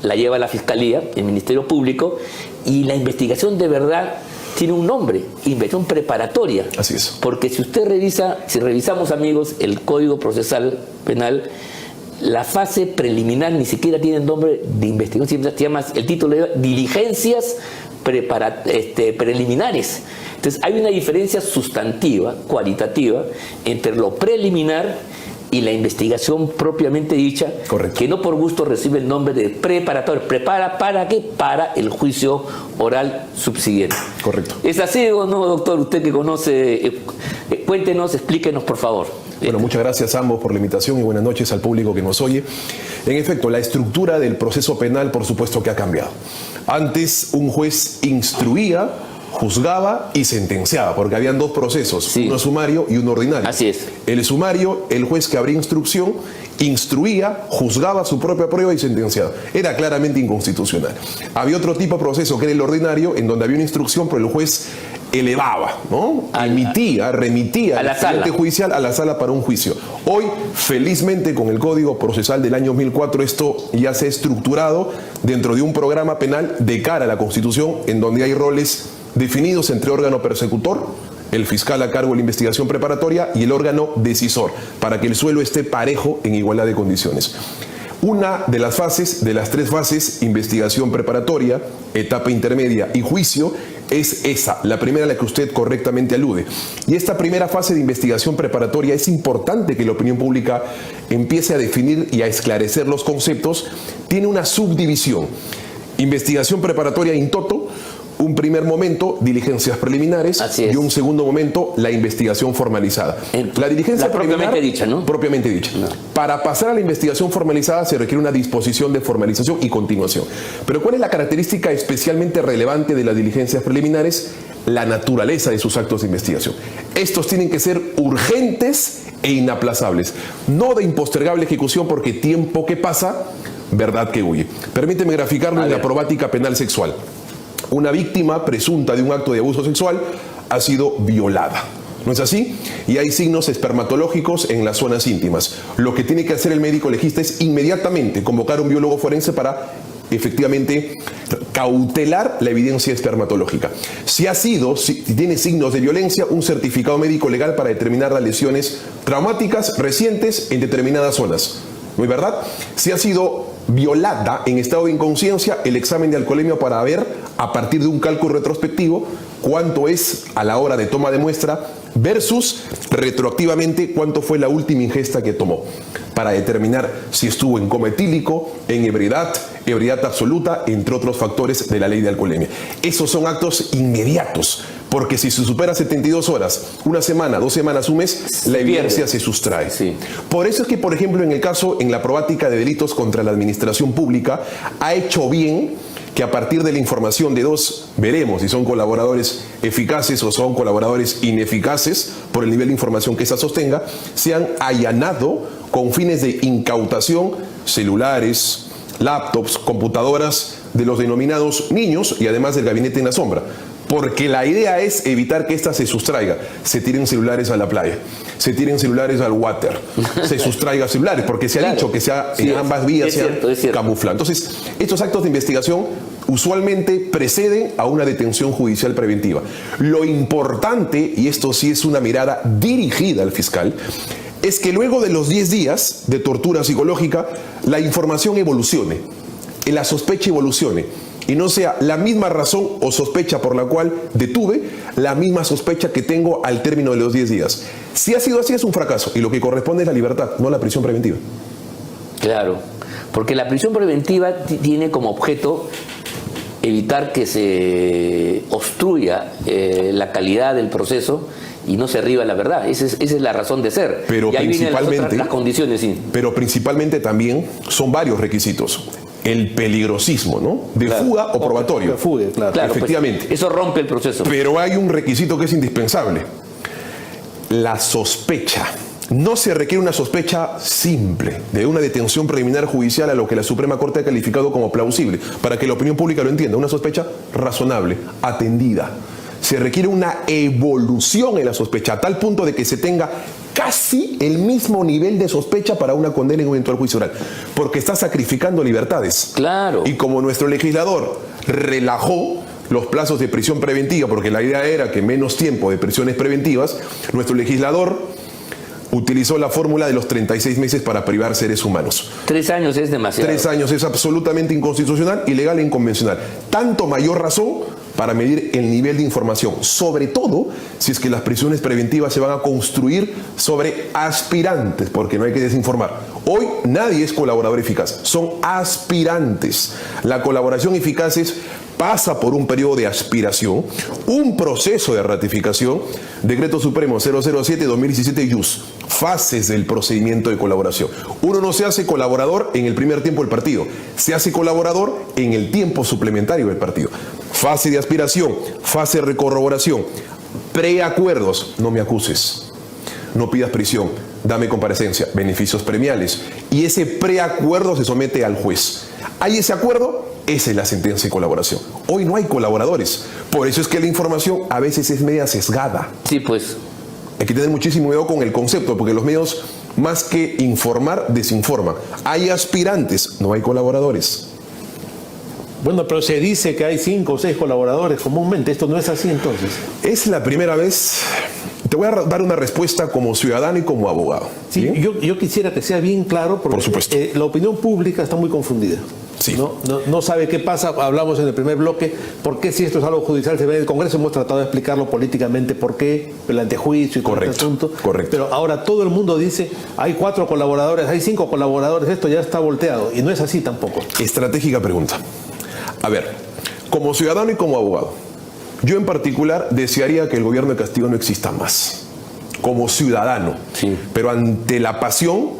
la lleva la Fiscalía, el Ministerio Público, y la investigación de verdad tiene un nombre: investigación preparatoria. Así es. Porque si revisamos, amigos, el Código Procesal Penal, la fase preliminar ni siquiera tiene nombre de investigación, el título de diligencias preliminares. Entonces hay una diferencia sustantiva, cualitativa, entre lo preliminar y la investigación propiamente dicha. Correcto. Que no por gusto recibe el nombre de preparatorio. ¿Prepara para qué? Para el juicio oral subsiguiente. Correcto. ¿Es así o no, doctor? Usted que conoce, cuéntenos, explíquenos, por favor. Bueno, muchas gracias a ambos por la invitación y buenas noches al público que nos oye. En efecto, la estructura del proceso penal, por supuesto que ha cambiado. Antes, un juez instruía, juzgaba y sentenciaba, porque habían dos procesos, uno sumario y uno ordinario. Así es. El sumario, el juez que abría instrucción, instruía, juzgaba su propia prueba y sentenciaba. Era claramente inconstitucional. Había otro tipo de proceso, que era el ordinario, en donde había una instrucción, pero el juez elevaba, ¿no? Remitía al expediente judicial a la sala para un juicio. Hoy, felizmente, con el Código Procesal del año 2004, esto ya se ha estructurado dentro de un programa penal de cara a la Constitución, en donde hay roles definidos entre órgano persecutor, el fiscal a cargo de la investigación preparatoria, y el órgano decisor, para que el suelo esté parejo en igualdad de condiciones. Una de las fases, de las tres fases, investigación preparatoria, etapa intermedia y juicio, es esa, la primera a la que usted correctamente alude. Y esta primera fase de investigación preparatoria es importante que la opinión pública empiece a definir y a esclarecer los conceptos. Tiene una subdivisión: investigación preparatoria in toto, un primer momento, diligencias preliminares, y un segundo momento, la investigación formalizada. La diligencia preliminar, propiamente dicha, ¿no? Propiamente dicha. No. Para pasar a la investigación formalizada se requiere una disposición de formalización y continuación. Pero ¿cuál es la característica especialmente relevante de las diligencias preliminares? La naturaleza de sus actos de investigación. Estos tienen que ser urgentes e inaplazables, no de impostergable ejecución, porque tiempo que pasa, verdad que huye. Permíteme graficarlo en la probática penal sexual. Una víctima presunta de un acto de abuso sexual ha sido violada. ¿No es así? Y hay signos espermatológicos en las zonas íntimas. Lo que tiene que hacer el médico legista es inmediatamente convocar a un biólogo forense para efectivamente cautelar la evidencia espermatológica. Si tiene signos de violencia, un certificado médico legal para determinar las lesiones traumáticas recientes en determinadas zonas. ¿No es verdad? Si ha sido violada en estado de inconsciencia, el examen de alcoholemia para ver, a partir de un cálculo retrospectivo, cuánto es a la hora de toma de muestra versus retroactivamente cuánto fue la última ingesta que tomó, para determinar si estuvo en coma etílico, en ebriedad absoluta, entre otros factores de la ley de alcoholemia. Esos son actos inmediatos, porque si se supera 72 horas, una semana, 2 semanas, un mes, la evidencia se sustrae. Sí. Por eso es que, por ejemplo, en la probática de delitos contra la administración pública, ha hecho bien que a partir de la información de dos, veremos si son colaboradores eficaces o son colaboradores ineficaces por el nivel de información que esa sostenga, se han allanado con fines de incautación celulares, laptops, computadoras de los denominados niños y además del gabinete en la sombra. Porque la idea es evitar que ésta se sustraiga. Se tiren celulares a la playa, se tiren celulares al water, se sustraiga celulares, porque se ha dicho que sea en ambas vías se han camuflado. Entonces, estos actos de investigación usualmente preceden a una detención judicial preventiva. Lo importante, y esto sí es una mirada dirigida al fiscal, es que luego de los 10 días de tortura psicológica, la información evolucione. la sospecha evolucione y no sea la misma razón o sospecha por la cual detuve, la misma sospecha que tengo al término de los 10 días. Si ha sido así, es un fracaso y lo que corresponde es la libertad, no la prisión preventiva. Claro, porque la prisión preventiva tiene como objeto evitar que se obstruya la calidad del proceso y no se arriba la verdad. Esa es la razón de ser. Pero y ahí vienen las condiciones, sí. Pero principalmente también son varios requisitos. El peligrosismo, ¿no? De fuga o probatorio. De fuga, claro. Efectivamente. Pues, eso rompe el proceso. Pero hay un requisito que es indispensable. La sospecha. No se requiere una sospecha simple de una detención preliminar judicial a lo que la Suprema Corte ha calificado como plausible, para que la opinión pública lo entienda. Una sospecha razonable, atendida. Se requiere una evolución en la sospecha, a tal punto de que se tenga casi el mismo nivel de sospecha para una condena en un eventual juicio oral, porque está sacrificando libertades. Claro. Y como nuestro legislador relajó los plazos de prisión preventiva, porque la idea era que menos tiempo de prisiones preventivas, nuestro legislador utilizó la fórmula de los 36 meses para privar seres humanos. 3 años es demasiado. 3 años es absolutamente inconstitucional, ilegal e inconvencional. Tanto mayor razón para medir el nivel de información, sobre todo si es que las prisiones preventivas se van a construir sobre aspirantes, porque no hay que desinformar. Hoy nadie es colaborador eficaz, son aspirantes. La colaboración eficaz pasa por un periodo de aspiración, un proceso de ratificación, Decreto Supremo 007-2017 JUS, fases del procedimiento de colaboración. Uno no se hace colaborador en el primer tiempo del partido, se hace colaborador en el tiempo suplementario del partido. Fase de aspiración, fase de corroboración, preacuerdos, no me acuses, no pidas prisión, dame comparecencia, beneficios premiales, y ese preacuerdo se somete al juez. ¿Hay ese acuerdo? Esa es la sentencia de colaboración. Hoy no hay colaboradores, por eso es que la información a veces es media sesgada. Sí, pues. Hay que tener muchísimo cuidado con el concepto, porque los medios, más que informar, desinforman. Hay aspirantes, no hay colaboradores. Bueno, pero se dice que hay 5 o 6 colaboradores comúnmente. ¿Esto no es así entonces? Es la primera vez. Te voy a dar una respuesta como ciudadano y como abogado. Sí, yo quisiera que sea bien claro, porque por supuesto. La opinión pública está muy confundida. Sí. No sabe qué pasa. Hablamos en el primer bloque, por qué si esto es algo judicial se ve en el Congreso. Hemos tratado de explicarlo políticamente, por qué, el antejuicio y todo este asunto. Correcto. Pero ahora todo el mundo dice, hay 4 colaboradores, hay 5 colaboradores, esto ya está volteado. Y no es así tampoco. Estratégica pregunta. A ver, como ciudadano y como abogado, yo en particular desearía que el gobierno de Castillo no exista más. Como ciudadano. Sí. Pero ante la pasión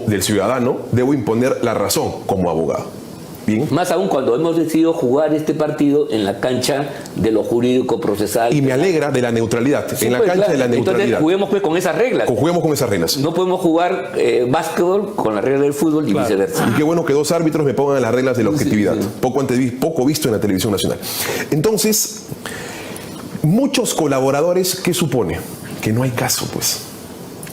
del ciudadano, debo imponer la razón como abogado. Bien. Más aún cuando hemos decidido jugar este partido en la cancha de lo jurídico procesal. Y me alegra de la neutralidad, Sí, en la pues, cancha de la neutralidad. Entonces juguemos pues con esas reglas. Juguemos con esas reglas. No podemos jugar básquetbol con las reglas del fútbol y viceversa. Y qué bueno que 2 árbitros me pongan las reglas de la objetividad. Sí. Poco visto en la televisión nacional. Entonces, muchos colaboradores, ¿qué supone? Que no hay caso, pues.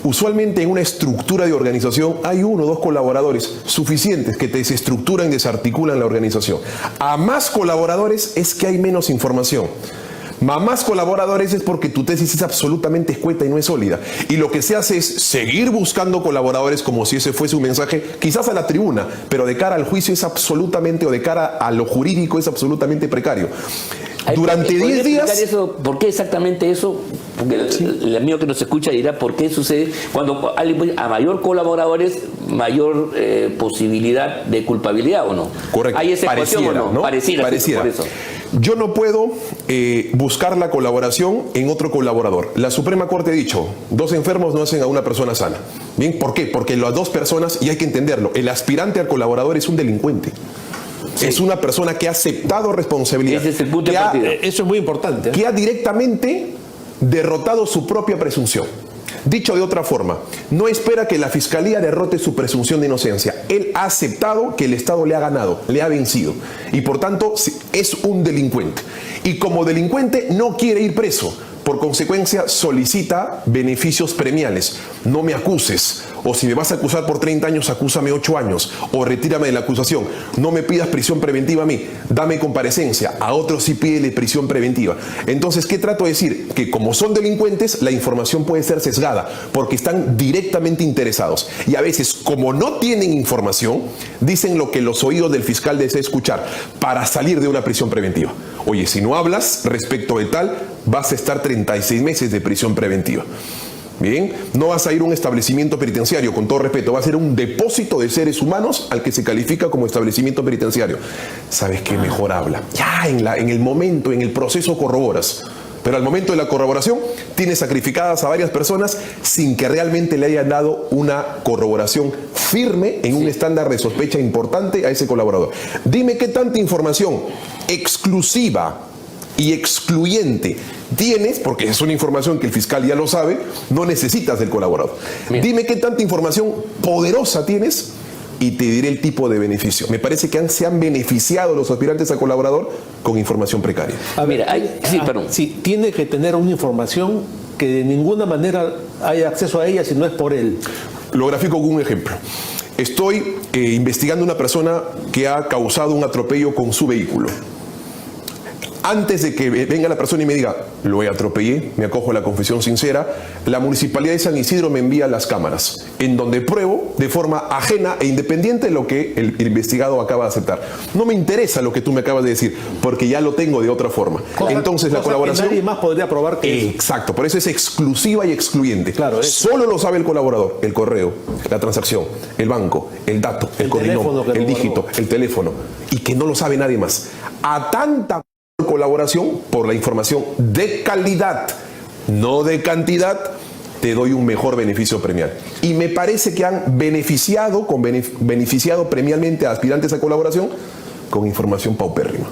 Usualmente en una estructura de organización hay 1 o 2 colaboradores suficientes que te desestructuran y desarticulan la organización. A más colaboradores es que hay menos información. A más colaboradores es porque tu tesis es absolutamente escueta y no es sólida. Y lo que se hace es seguir buscando colaboradores como si ese fuese un mensaje, quizás a la tribuna, pero de cara al juicio es absolutamente, o de cara a lo jurídico es absolutamente precario. Durante 10 días... Eso, ¿por qué exactamente eso? Porque el amigo que nos escucha dirá por qué sucede cuando a mayor colaboradores, mayor posibilidad de culpabilidad, ¿o no? Correcto. ¿Hay esa ecuación o no? Pareciera. Por eso. Yo no puedo buscar la colaboración en otro colaborador. La Suprema Corte ha dicho, 2 enfermos no hacen a una persona sana. ¿Bien? ¿Por qué? Porque las 2 personas, y hay que entenderlo, el aspirante al colaborador es un delincuente. Sí. Es una persona que ha aceptado responsabilidad. Ese es el punto de partida. Eso es muy importante. Que ha directamente derrotado su propia presunción. Dicho de otra forma, no espera que la Fiscalía derrote su presunción de inocencia. Él ha aceptado que el Estado le ha ganado, le ha vencido. Y por tanto es un delincuente. Y como delincuente no quiere ir preso, Por consecuencia, solicita beneficios premiales. No me acuses. O si me vas a acusar por 30 años, acúsame 8 años. O retírame de la acusación. No me pidas prisión preventiva a mí. Dame comparecencia. A otros sí pídele prisión preventiva. Entonces, ¿qué trato de decir? Que como son delincuentes, la información puede ser sesgada porque están directamente interesados. Y a veces, como no tienen información, dicen lo que los oídos del fiscal desea escuchar para salir de una prisión preventiva. Oye, si no hablas respecto de tal, vas a estar 36 meses de prisión preventiva. Bien, no vas a ir a un establecimiento penitenciario, con todo respeto, va a ser un depósito de seres humanos al que se califica como establecimiento penitenciario. ¿Sabes qué? Mejor habla. Ya en el momento, en el proceso corroboras. Pero al momento de la corroboración, tienes sacrificadas a varias personas sin que realmente le hayan dado una corroboración firme en un estándar de sospecha importante a ese colaborador. Dime qué tanta información exclusiva y excluyente tienes, porque es una información que el fiscal ya lo sabe, no necesitas del colaborador. Bien. Dime qué tanta información poderosa tienes y te diré el tipo de beneficio. Me parece que se han beneficiado los aspirantes a colaborador con información precaria. Sí, tiene que tener una información que de ninguna manera haya acceso a ella si no es por él. Lo grafico con un ejemplo. Estoy investigando a una persona que ha causado un atropello con su vehículo. Antes de que venga la persona y me diga, lo atropellé, me acojo a la confesión sincera, la Municipalidad de San Isidro me envía las cámaras, en donde pruebo de forma ajena e independiente lo que el investigado acaba de aceptar. No me interesa lo que tú me acabas de decir, porque ya lo tengo de otra forma. Entonces la colaboración... Que nadie más podría probar que... Exacto, por eso es exclusiva y excluyente. Claro, solo lo sabe el colaborador, el correo, la transacción, el banco, el dato, el codinome, el dígito, el teléfono, y que no lo sabe nadie más. A tanta colaboración por la información de calidad, no de cantidad, te doy un mejor beneficio premial. Y me parece que han beneficiado premialmente a aspirantes a colaboración con información paupérrima.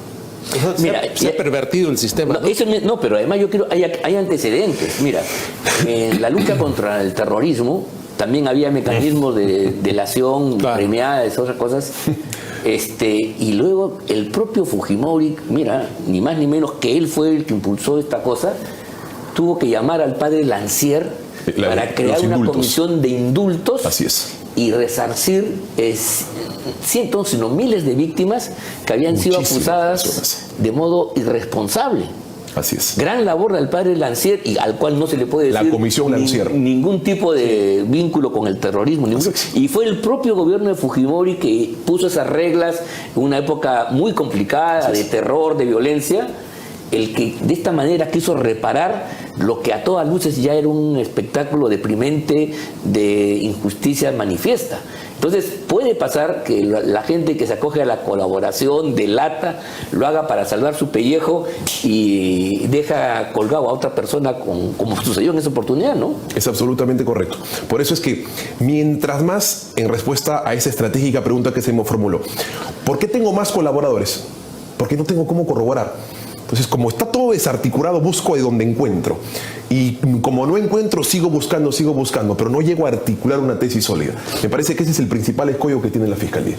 Mira, se ha pervertido el sistema. No, pero además yo creo hay antecedentes. Mira, en la lucha contra el terrorismo también había mecanismos de delación premiada, esas otras cosas. Y luego el propio Fujimori, mira, ni más ni menos que él fue el que impulsó esta cosa, tuvo que llamar al padre Lancier para crear una comisión de indultos. Así es. Y resarcir cientos, sino miles de víctimas que habían sido acusadas de modo irresponsable. Así es. Gran labor del padre Lancier, y al cual no se le puede decir la comisión Lancier. Ningún tipo de vínculo con el terrorismo. Y fue el propio gobierno de Fujimori que puso esas reglas en una época muy complicada de terror, de violencia, el que de esta manera quiso reparar lo que a todas luces ya era un espectáculo deprimente de injusticia manifiesta. Entonces puede pasar que la gente que se acoge a la colaboración delata, lo haga para salvar su pellejo y deja colgado a otra persona como sucedió en esa oportunidad, ¿no? Es absolutamente correcto. Por eso es que mientras más, en respuesta a esa estratégica pregunta que se me formuló, ¿por qué tengo más colaboradores? Porque no tengo cómo corroborar. Entonces, como está todo desarticulado, busco de donde encuentro. Y como no encuentro, sigo buscando, pero no llego a articular una tesis sólida. Me parece que ese es el principal escollo que tiene la Fiscalía.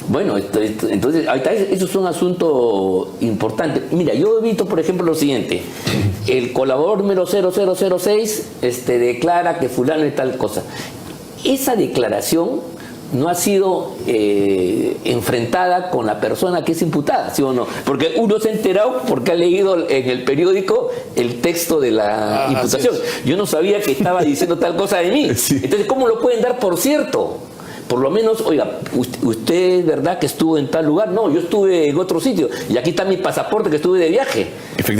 Bueno, entonces, eso es un asunto importante. Mira, yo he visto, por ejemplo, lo siguiente. El colaborador número 0006 declara que fulano es tal cosa. Esa declaración no ha sido enfrentada con la persona que es imputada, ¿sí o no? Porque uno se ha enterado porque ha leído en el periódico el texto de la imputación. Yo no sabía que estaba diciendo tal cosa de mí. Sí. Entonces, ¿cómo lo pueden dar por cierto? Por lo menos, oiga, ¿usted es verdad que estuvo en tal lugar? No, yo estuve en otro sitio y aquí está mi pasaporte que estuve de viaje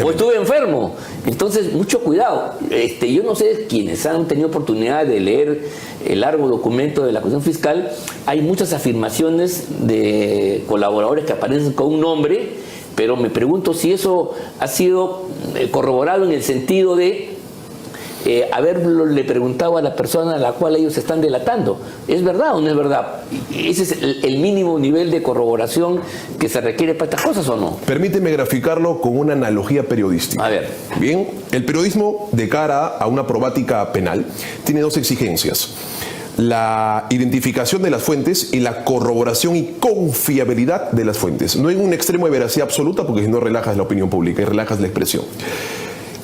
o estuve enfermo. Entonces, mucho cuidado. Yo no sé quienes han tenido oportunidad de leer el largo documento de la acusación fiscal, hay muchas afirmaciones de colaboradores que aparecen con un nombre, pero me pregunto si eso ha sido corroborado en el sentido de haberle preguntado a la persona a la cual ellos están delatando. ¿Es verdad o no es verdad? ¿Ese es el mínimo nivel de corroboración que se requiere para estas cosas o no? Permíteme graficarlo con una analogía periodística. A ver. Bien, el periodismo de cara a una probática penal tiene dos exigencias: la identificación de las fuentes y la corroboración y confiabilidad de las fuentes. No en un extremo de veracidad absoluta, porque si no relajas la opinión pública y relajas la expresión.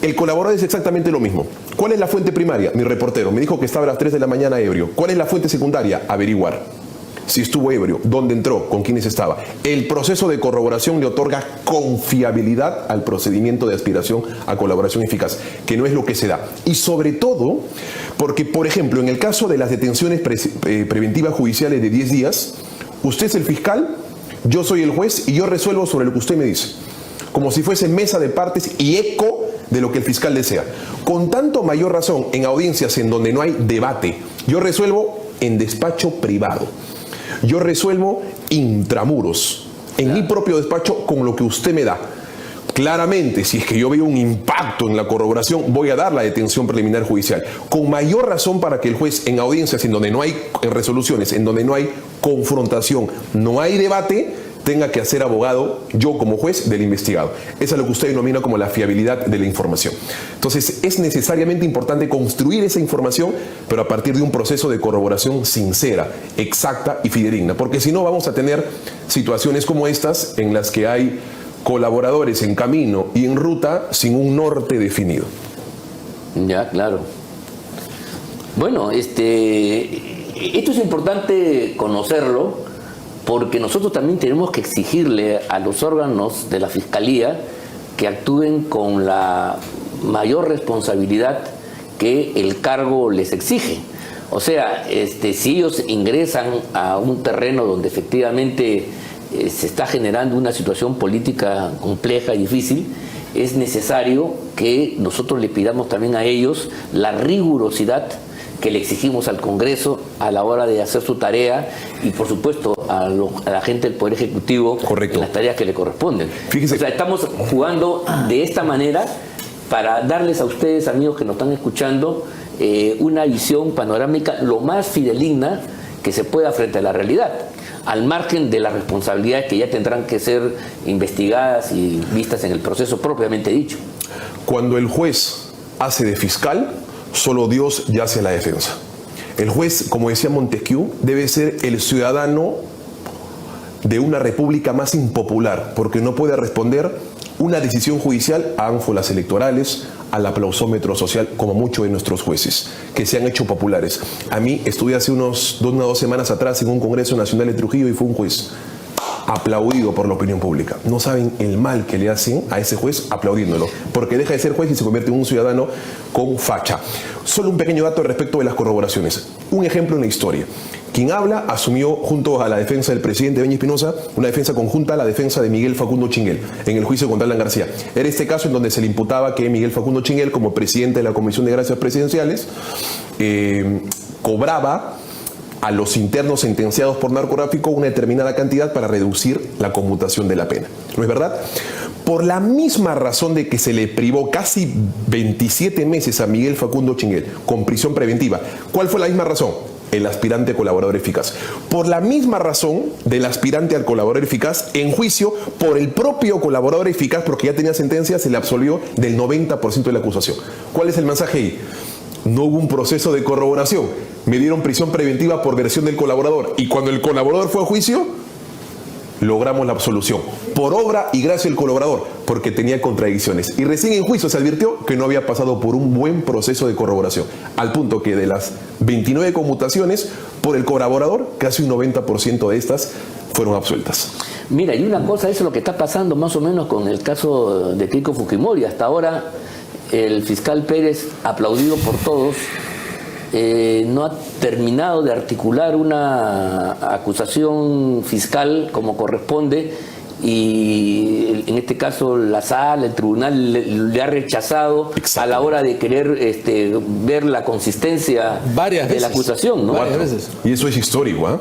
El colaborador es exactamente lo mismo. ¿Cuál es la fuente primaria? Mi reportero me dijo que estaba a las 3 de la mañana ebrio. ¿Cuál es la fuente secundaria? Averiguar si estuvo ebrio, dónde entró, con quiénes estaba. El proceso de corroboración le otorga confiabilidad al procedimiento de aspiración a colaboración eficaz, que no es lo que se da. Y sobre todo, porque, por ejemplo, en el caso de las detenciones preventivas judiciales de 10 días, usted es el fiscal, yo soy el juez y yo resuelvo sobre lo que usted me dice, como si fuese mesa de partes y eco de lo que el fiscal desea. Con tanto mayor razón, en audiencias en donde no hay debate, yo resuelvo en despacho privado. Yo resuelvo intramuros, en mi propio despacho, con lo que usted me da. Claramente, si es que yo veo un impacto en la corroboración, voy a dar la detención preliminar judicial. Con mayor razón para que el juez, en audiencias en donde no hay resoluciones, en donde no hay confrontación, no hay debate, tenga que hacer abogado, yo como juez, del investigado. Eso es lo que usted denomina como la fiabilidad de la información. Entonces, es necesariamente importante construir esa información, pero a partir de un proceso de corroboración sincera, exacta y fidedigna, porque si no vamos a tener situaciones como estas en las que hay colaboradores en camino y en ruta sin un norte definido. Ya, claro. Bueno, esto es importante conocerlo, porque nosotros también tenemos que exigirle a los órganos de la Fiscalía que actúen con la mayor responsabilidad que el cargo les exige. O sea, si ellos ingresan a un terreno donde efectivamente se está generando una situación política compleja y difícil, es necesario que nosotros le pidamos también a ellos la rigurosidad que le exigimos al Congreso a la hora de hacer su tarea y, por supuesto, a la gente del Poder Ejecutivo. Correcto. En las tareas que le corresponden. Fíjese. O sea, estamos jugando de esta manera para darles a ustedes, amigos que nos están escuchando, una visión panorámica lo más fidedigna que se pueda frente a la realidad, al margen de las responsabilidades que ya tendrán que ser investigadas y vistas en el proceso propiamente dicho. Cuando el juez hace de fiscal, solo Dios yace a la defensa. El juez, como decía Montesquieu, debe ser el ciudadano de una república más impopular, porque no puede responder una decisión judicial a ánforas electorales, al aplausómetro social, como muchos de nuestros jueces, que se han hecho populares. A mí estuve hace unas 2 semanas atrás en un Congreso Nacional de Trujillo y fue un juez aplaudido por la opinión pública. No saben el mal que le hacen a ese juez aplaudiéndolo, porque deja de ser juez y se convierte en un ciudadano con facha. Solo un pequeño dato respecto de las corroboraciones. Un ejemplo en la historia. Quien habla asumió junto a la defensa del presidente Benny Espinosa una defensa conjunta a la defensa de Miguel Facundo Chinguel en el juicio contra Alan García. Era este caso en donde se le imputaba que Miguel Facundo Chinguel, como presidente de la Comisión de Gracias Presidenciales, cobraba a los internos sentenciados por narcotráfico una determinada cantidad para reducir la conmutación de la pena. ¿No es verdad? Por la misma razón de que se le privó casi 27 meses a Miguel Facundo Chinguel con prisión preventiva. ¿Cuál fue la misma razón? El aspirante colaborador eficaz. Por la misma razón del aspirante al colaborador eficaz, en juicio por el propio colaborador eficaz, porque ya tenía sentencia, se le absolvió del 90% de la acusación. ¿Cuál es el mensaje ahí? No hubo un proceso de corroboración. Me dieron prisión preventiva por versión del colaborador. Y cuando el colaborador fue a juicio, logramos la absolución. Por obra y gracia del colaborador, porque tenía contradicciones. Y recién en juicio se advirtió que no había pasado por un buen proceso de corroboración. Al punto que de las 29 conmutaciones por el colaborador, casi un 90% de estas fueron absueltas. Mira, y una cosa, eso es lo que está pasando más o menos con el caso de Keiko Fujimori. Hasta ahora el fiscal Pérez, aplaudido por todos, no ha terminado de articular una acusación fiscal como corresponde, y en este caso la sala, el tribunal le ha rechazado a la hora de querer ver la consistencia de la acusación, ¿no? Varias veces. Y eso es histórico, ¿eh?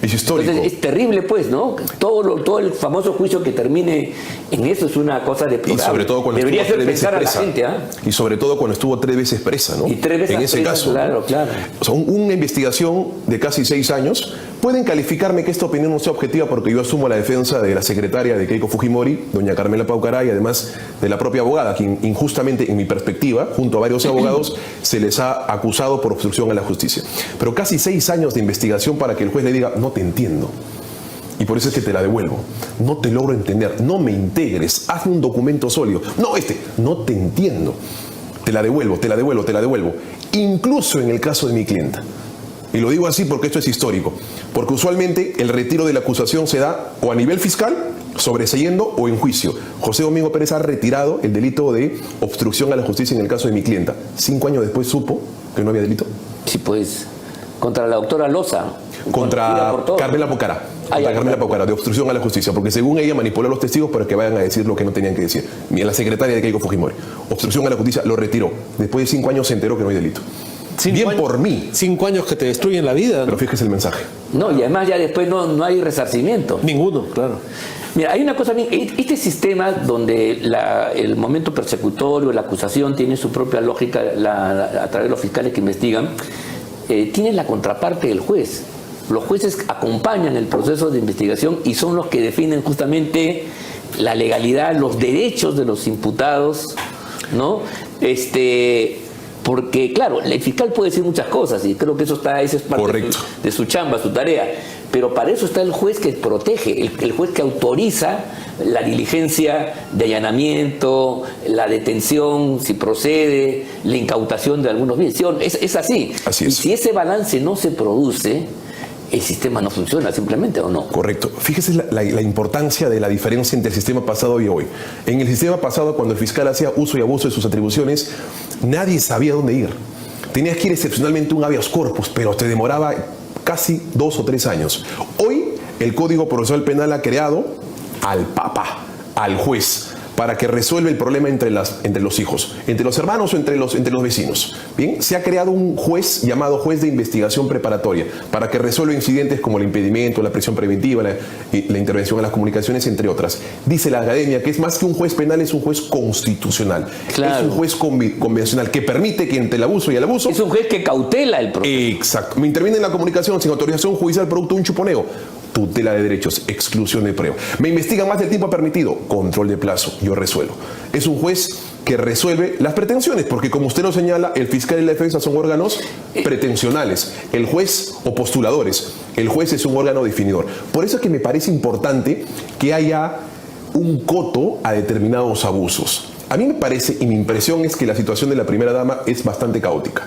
Es histórico. Entonces, es terrible, pues, ¿no? Todo el famoso juicio que termine en eso es una cosa deplorable. Y sobre todo cuando debería estuvo hacer 3 veces pensar presa. A la gente, ¿ah? Y sobre todo cuando estuvo 3 veces presa, ¿no? Y 3 veces en ese presa, caso. Claro, claro. O sea, una investigación de casi 6 años. Pueden calificarme que esta opinión no sea objetiva porque yo asumo la defensa de la secretaria de Keiko Fujimori, doña Carmela Paucará, y además de la propia abogada, quien injustamente, en mi perspectiva, junto a varios abogados, se les ha acusado por obstrucción a la justicia. Pero casi 6 años de investigación para que el juez le diga, no te entiendo. Y por eso es que te la devuelvo. No te logro entender, no me integres, hazme un documento sólido. No, no te entiendo. Te la devuelvo, te la devuelvo, te la devuelvo. Incluso en el caso de mi clienta. Y lo digo así porque esto es histórico. Porque usualmente el retiro de la acusación se da o a nivel fiscal, sobreseyendo, o en juicio. José Domingo Pérez ha retirado el delito de obstrucción a la justicia en el caso de mi clienta. 5 años después supo que no había delito. Sí, pues, contra la doctora Loza. Contra Carmela Pocara. Contra Carmela Pocara, de obstrucción a la justicia. Porque según ella manipuló a los testigos para que vayan a decir lo que no tenían que decir. La secretaria de Keiko Fujimori. Obstrucción a la justicia, lo retiró. Después de 5 años se enteró que no hay delito. Bien por mí. 5 años que te destruyen la vida, ¿no? Pero fíjese el mensaje. No, y además ya después no hay resarcimiento. Ninguno, claro. Mira, hay una cosa bien, este sistema donde el momento persecutorio, la acusación tiene su propia lógica a través de los fiscales que investigan, tiene la contraparte del juez. Los jueces acompañan el proceso de investigación y son los que definen justamente la legalidad, los derechos de los imputados, ¿no? Porque, claro, el fiscal puede decir muchas cosas y creo que eso es parte de su chamba, su tarea. Pero para eso está el juez que protege, el juez que autoriza la diligencia de allanamiento, la detención, si procede, la incautación de algunos bienes. Es así. Así es. Y si ese balance no se produce, el sistema no funciona simplemente, ¿o no? Correcto. Fíjese la importancia de la diferencia entre el sistema pasado y hoy. En el sistema pasado, cuando el fiscal hacía uso y abuso de sus atribuciones, nadie sabía dónde ir. Tenías que ir excepcionalmente un habeas corpus, pero te demoraba casi 2 o 3 años. Hoy, el Código Procesal Penal ha creado al papá, al juez, para que resuelva el problema entre los hijos, entre los hermanos o entre los vecinos. Bien, se ha creado un juez llamado juez de investigación preparatoria para que resuelva incidentes como el impedimento, la prisión preventiva, la intervención en las comunicaciones, entre otras. Dice la academia que es más que un juez penal, es un juez constitucional. Claro. Es un juez convencional que permite que entre el abuso y el abuso... Es un juez que cautela el proceso. Exacto. Me interviene en la comunicación sin autorización judicial producto de un chuponeo. Tutela de derechos, exclusión de prueba. Me investigan más del tiempo permitido, control de plazo, yo resuelvo. Es un juez que resuelve las pretensiones, porque como usted lo señala, el fiscal y la defensa son órganos pretensionales, el juez o postuladores, el juez es un órgano definidor. Por eso es que me parece importante que haya un coto a determinados abusos. A mí me parece, y mi impresión es que la situación de la primera dama es bastante caótica.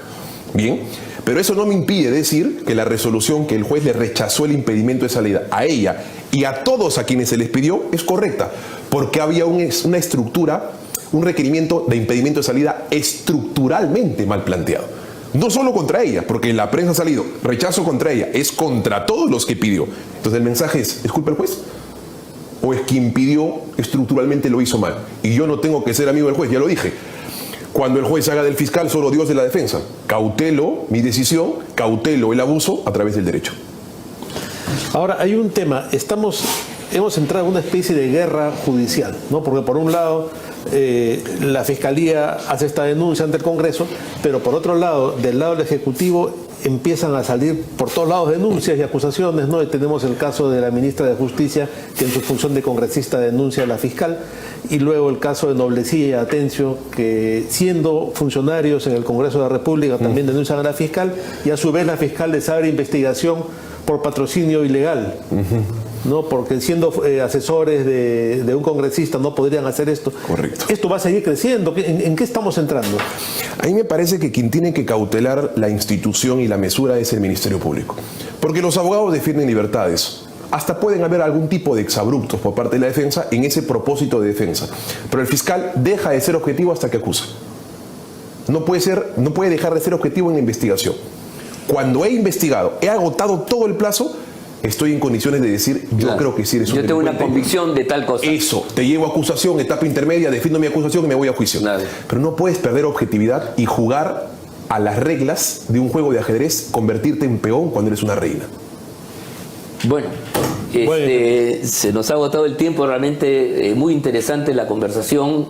Bien, pero eso no me impide decir que la resolución que el juez le rechazó el impedimento de salida a ella y a todos a quienes se les pidió es correcta, porque había una estructura, un requerimiento de impedimento de salida estructuralmente mal planteado. No solo contra ella, porque la prensa ha salido, rechazo contra ella, es contra todos los que pidió. Entonces el mensaje es culpa del juez? ¿O es quien pidió estructuralmente lo hizo mal? Y yo no tengo que ser amigo del juez, ya lo dije. Cuando el juez haga del fiscal solo Dios de la defensa, cautelo mi decisión, cautelo el abuso a través del derecho. Ahora, hay un tema, hemos entrado en una especie de guerra judicial, ¿no? Porque por un lado, la Fiscalía hace esta denuncia ante el Congreso, pero por otro lado, del lado del Ejecutivo, empiezan a salir por todos lados denuncias y acusaciones, ¿no? Y tenemos el caso de la ministra de Justicia, que en su función de congresista denuncia a la fiscal, y luego el caso de Noblecilla y Atencio, que siendo funcionarios en el Congreso de la República también denuncian a la fiscal, y a su vez la fiscal les abre investigación por patrocinio ilegal, ¿no? Porque siendo asesores de un congresista no podrían hacer esto. Correcto. Esto va a seguir creciendo. ¿En qué estamos entrando? A mí me parece que quien tiene que cautelar la institución y la mesura es el Ministerio Público. Porque los abogados defienden libertades. Hasta pueden haber algún tipo de exabruptos por parte de la defensa en ese propósito de defensa. Pero el fiscal deja de ser objetivo hasta que acusa. No puede dejar de ser objetivo en la investigación. Cuando he investigado, he agotado todo el plazo, estoy en condiciones de decir, yo creo que sí eres un delincuente. Yo tengo una convicción de tal cosa. Eso, te llevo a acusación, etapa intermedia, defiendo mi acusación y me voy a juicio. Nada. Pero no puedes perder objetividad y jugar a las reglas de un juego de ajedrez, convertirte en peón cuando eres una reina. Bueno, se nos ha agotado el tiempo, realmente muy interesante la conversación,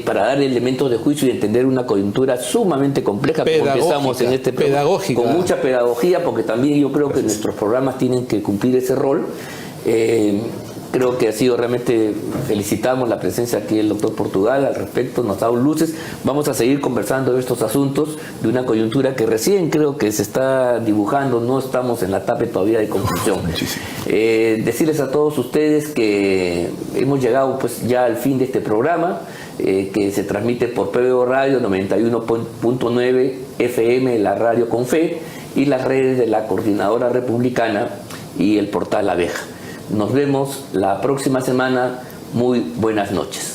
para dar elementos de juicio y entender una coyuntura sumamente compleja, como empezamos en este programa, con mucha pedagogía, porque también yo creo que nuestros programas tienen que cumplir ese rol. Creo que ha sido realmente, felicitamos la presencia aquí del doctor Portugal al respecto, nos ha dado luces. Vamos a seguir conversando de estos asuntos, de una coyuntura que recién creo que se está dibujando, no estamos en la etapa todavía de conclusión. Decirles a todos ustedes que hemos llegado pues ya al fin de este programa, que se transmite por PBO Radio 91.9 FM, la radio con fe, y las redes de la Coordinadora Republicana y el portal Abeja. Nos vemos la próxima semana. Muy buenas noches.